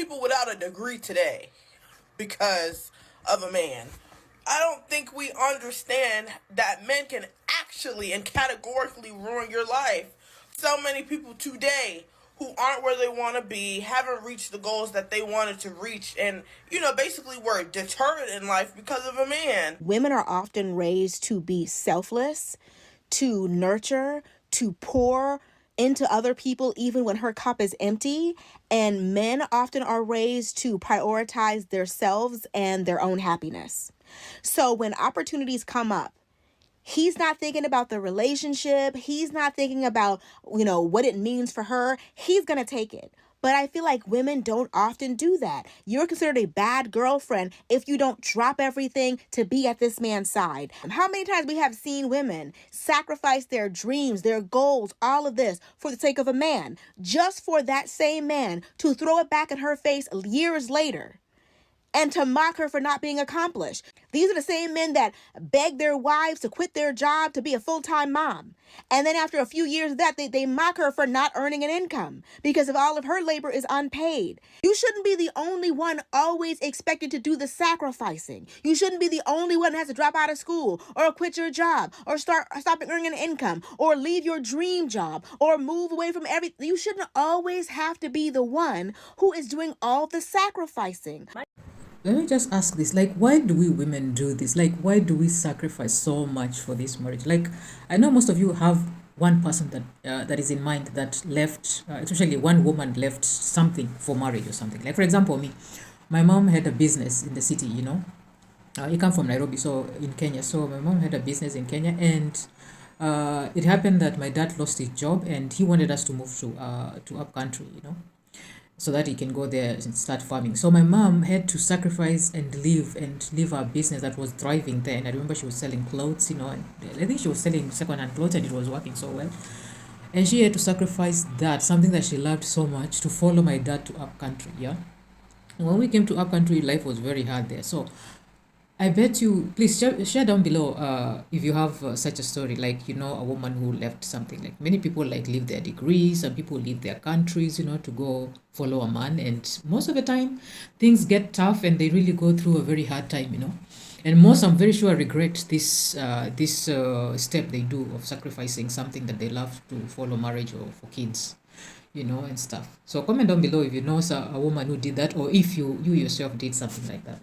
people without a degree today because of a man. I don't think we understand that men can actually and categorically ruin your life. So many people today who aren't where they want to be, haven't reached the goals that they wanted to reach, and, basically were deterred in life because of a man. Women are often raised to be selfless, to nurture, to pour into other people even when her cup is empty. And men often are raised to prioritize themselves and their own happiness. So when opportunities come up, he's not thinking about the relationship. He's not thinking about, what it means for her. He's going to take it. But I feel like women don't often do that. You're considered a bad girlfriend if you don't drop everything to be at this man's side. How many times we have seen women sacrifice their dreams, their goals, all of this for the sake of a man, just for that same man to throw it back in her face years later and to mock her for not being accomplished. These are the same men that beg their wives to quit their job to be a full-time mom. And then after a few years of that, they mock her for not earning an income because of all of her labor is unpaid. You shouldn't be the only one always expected to do the sacrificing. You shouldn't be the only one that has to drop out of school or quit your job or stop earning an income or leave your dream job or move away from everything. You shouldn't always have to be the one who is doing all the sacrificing. Let me just ask this, like, why do we women do this? Like, why do we sacrifice so much for this marriage? Like, I know most of you have one person that is in mind that left, especially one woman left something for marriage or something. Like, for example, me, my mom had a business in the city, I come from Nairobi, so in Kenya. So my mom had a business in Kenya, and it happened that my dad lost his job, and he wanted us to move to up country, so that he can go there and start farming. So my mom had to sacrifice and leave our business that was thriving there. And I remember she was selling clothes, and I think she was selling second-hand clothes, and it was working so well. And she had to sacrifice that, something that she loved so much, to follow my dad to up country. Yeah. And when we came to up country, life was very hard there. So I bet you, please share down below if you have such a story, like, a woman who left something. Like, many people like leave their degrees, some people leave their countries, to go follow a man. And most of the time, things get tough and they really go through a very hard time. And most, I'm very sure, regret this step they do of sacrificing something that they love to follow marriage or for kids, and stuff. So comment down below if you know a woman who did that, or if you yourself did something like that.